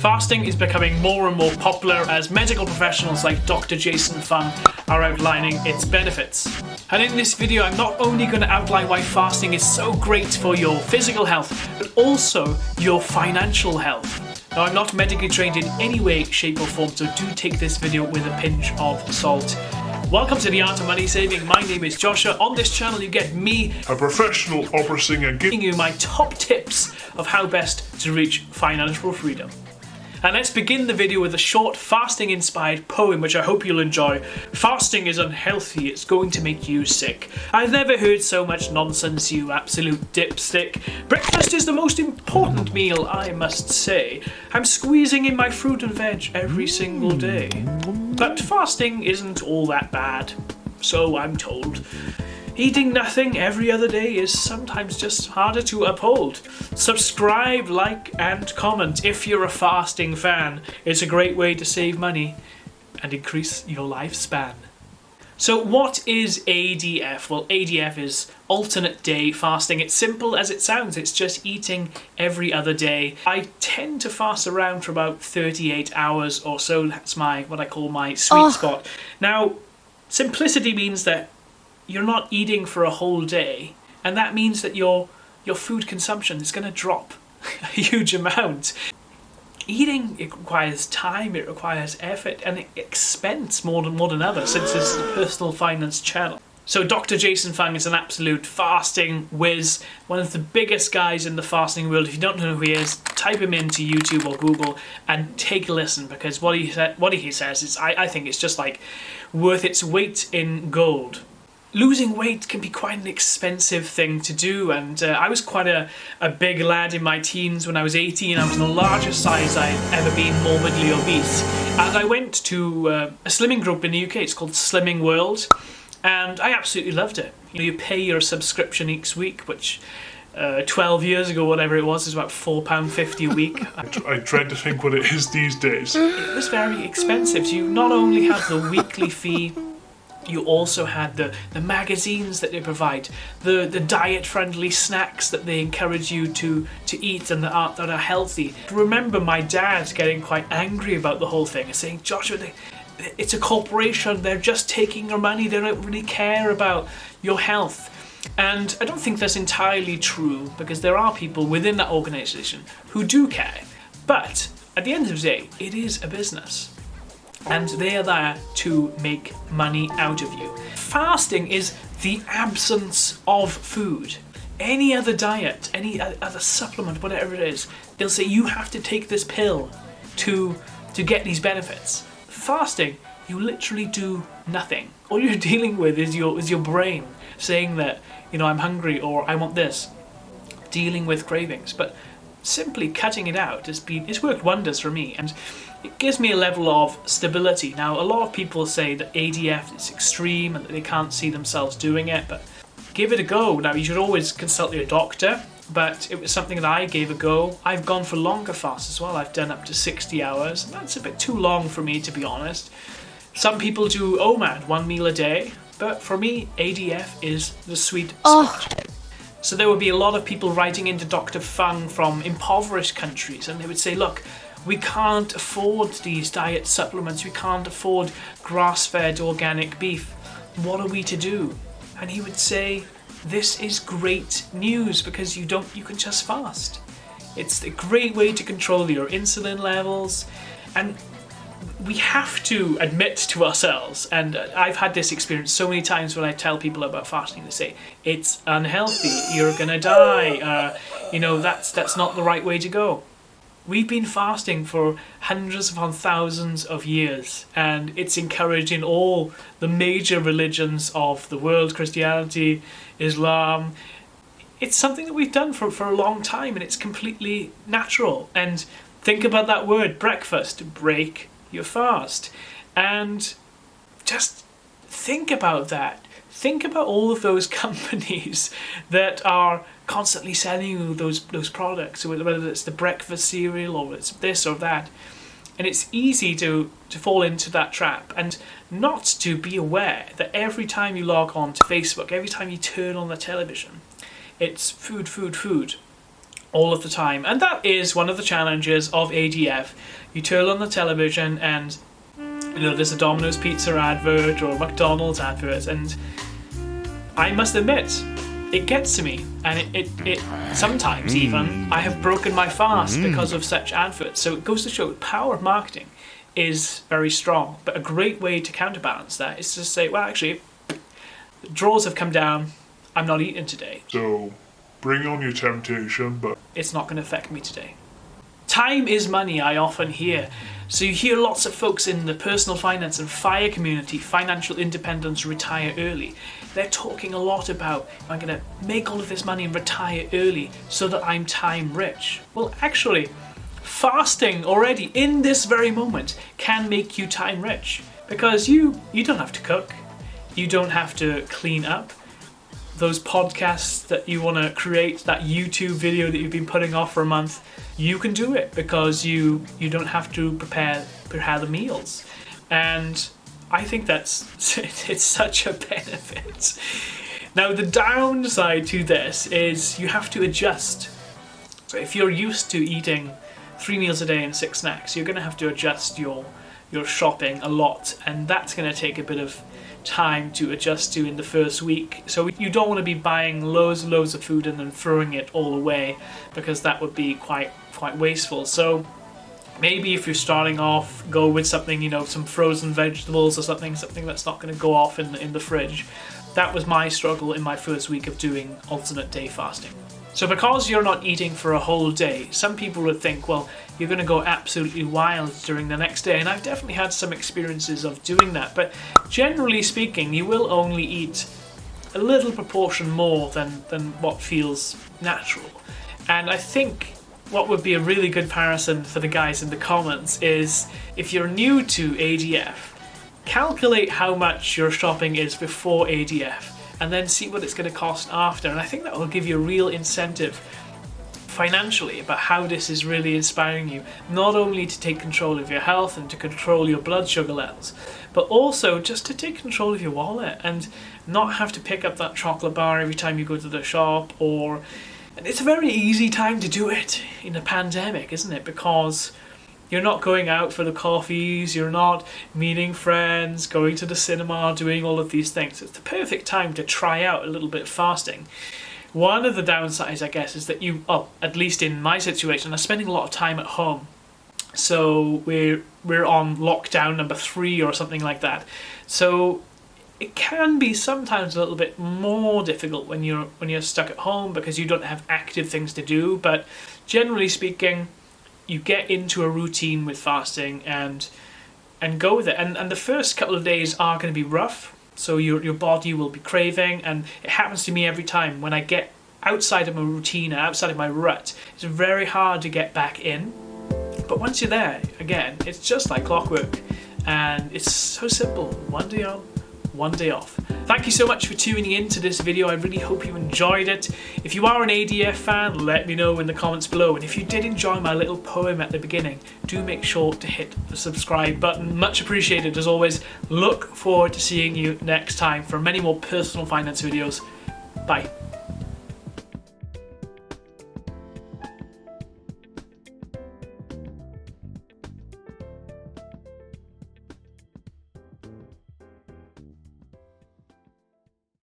Fasting is becoming more and more popular as medical professionals like Dr. Jason Fung are outlining its benefits. And in this video, I'm not only going to outline why fasting is so great for your physical health, but also your financial health. Now, I'm not medically trained in any way, shape or form, so do take this video with a pinch of salt. Welcome to The Art of Money Saving. My name is Joshua. On this channel you get me, a professional opera singer, giving you my top tips of how best to reach financial freedom. And let's begin the video with a short fasting inspired poem which I hope you'll enjoy. Fasting is unhealthy, it's going to make you sick. I've never heard so much nonsense, you absolute dipstick. Breakfast is the most important meal, I must say. I'm squeezing in my fruit and veg every single day. But fasting isn't all that bad, so I'm told. Eating nothing every other day is sometimes just harder to uphold. Subscribe, like and comment if you're a fasting fan. It's a great way to save money and increase your lifespan. So what is ADF? Well, ADF is alternate day fasting. It's simple as it sounds. It's just eating every other day. I tend to fast around for about 38 hours or so. That's what I call my sweet spot. Now, simplicity means that you're not eating for a whole day, and that means that your food consumption is going to drop a huge amount. Eating, it requires time, it requires effort, and expense more than ever, since this is a personal finance channel. So Dr. Jason Fung is an absolute fasting whiz, one of the biggest guys in the fasting world. If you don't know who he is, type him into YouTube or Google and take a listen, because what he says is, I think it's just like worth its weight in gold. Losing weight can be quite an expensive thing to do, and I was quite a big lad in my teens. When I was 18, I was the largest size I'd ever been morbidly obese. And I went to a slimming group in the UK, it's called Slimming World, and I absolutely loved it. You pay your subscription each week, which 12 years ago, whatever it was about £4.50 a week. I dread to think what it is these days. It was very expensive. So you not only had the weekly fee, you also had the magazines that they provide, the diet-friendly snacks that they encourage you to eat and that are healthy. I remember my dad getting quite angry about the whole thing and saying, Joshua, it's a corporation, they're just taking your money, they don't really care about your health. And I don't think that's entirely true, because there are people within that organisation who do care. But at the end of the day, it is a business, and they are there to make money out of you. Fasting is the absence of food. Any other diet, any other supplement, whatever it is, they'll say you have to take this pill to get these benefits. Fasting, you literally do nothing. All you're dealing with is your brain saying that, you know, I'm hungry or I want this. Dealing with cravings, but simply cutting it out it's worked wonders for me, and it gives me a level of stability. Now, a lot of people say that ADF is extreme and that they can't see themselves doing it, but give it a go. Now, you should always consult your doctor, but it was something that I gave a go. I've gone for longer fasts as well. I've done up to 60 hours, and that's a bit too long for me, to be honest. Some people do OMAD, 1 meal a day, but for me, ADF is the sweet spot. So there would be a lot of people writing into Dr. Fung from impoverished countries, and they would say, look, we can't afford these diet supplements, we can't afford grass-fed organic beef. What are we to do? And he would say, this is great news, because you can just fast. It's a great way to control your insulin levels, and we have to admit to ourselves, and I've had this experience so many times when I tell people about fasting, they say, it's unhealthy, you're gonna die, you know, that's not the right way to go. We've been fasting for hundreds upon thousands of years, and it's encouraged in all the major religions of the world, Christianity, Islam. It's something that we've done for a long time, and it's completely natural. And think about that word, breakfast, break your fast. And just think about that. Think about all of those companies that are constantly selling you those products, whether it's the breakfast cereal or it's this or that. And it's easy to fall into that trap and not to be aware that every time you log on to Facebook, every time you turn on the television, it's food, food, food. all of the time. And that is one of the challenges of ADF. You turn on the television and there's a Domino's Pizza advert or a McDonald's advert, and I must admit, it gets to me, and it sometimes even I have broken my fast because of such adverts. So it goes to show the power of marketing is very strong, but a great way to counterbalance that is to say, well, actually, the draws have come down, I'm not eating today. So bring on your temptation, but It's not going to affect me today. Time is money, I often hear. So you hear lots of folks in the personal finance and FIRE community, financial independence, retire early. They're talking a lot about, I'm going to make all of this money and retire early so that I'm time rich. Well, actually, fasting already in this very moment can make you time rich, because you don't have to cook, you don't have to clean up. Those podcasts that you want to create, that YouTube video that you've been putting off for a month, you can do it because you don't have to prepare the meals. And I think it's such a benefit. Now, the downside to this is you have to adjust. So if you're used to eating 3 meals a day and 6 snacks, you're going to have to adjust your shopping a lot, and that's going to take a bit of time to adjust to in the first week. So you don't want to be buying loads and loads of food and then throwing it all away, because that would be quite wasteful. So maybe if you're starting off, go with something, some frozen vegetables or something that's not going to go off in the fridge. That was my struggle in my first week of doing alternate day fasting. So because you're not eating for a whole day, some people would think, well, you're going to go absolutely wild during the next day. And I've definitely had some experiences of doing that. But generally speaking, you will only eat a little proportion more than what feels natural. And I think what would be a really good comparison for the guys in the comments is, if you're new to ADF, calculate how much your shopping is before ADF, and then see what it's going to cost after. And I think that will give you a real incentive financially about how this is really inspiring you, not only to take control of your health and to control your blood sugar levels, but also just to take control of your wallet and not have to pick up that chocolate bar every time you go to the shop. And it's a very easy time to do it in a pandemic, isn't it? Because you're not going out for the coffees, you're not meeting friends, going to the cinema, doing all of these things. It's the perfect time to try out a little bit of fasting. One of the downsides, I guess, is that at least in my situation, I'm spending a lot of time at home. So we're on lockdown number 3 or something like that. So it can be sometimes a little bit more difficult when you're stuck at home because you don't have active things to do. But generally speaking, you get into a routine with fasting and go with it. And the first couple of days are going to be rough. So your body will be craving, and it happens to me every time. When I get outside of my routine, outside of my rut, it's very hard to get back in. But once you're there, again, it's just like clockwork. And it's so simple. One day on, one day off. Thank you so much for tuning in to this video. I really hope you enjoyed it. If you are an ADF fan, let me know in the comments below. And if you did enjoy my little poem at the beginning, do make sure to hit the subscribe button. Much appreciated as always. Look forward to seeing you next time for many more personal finance videos. Bye.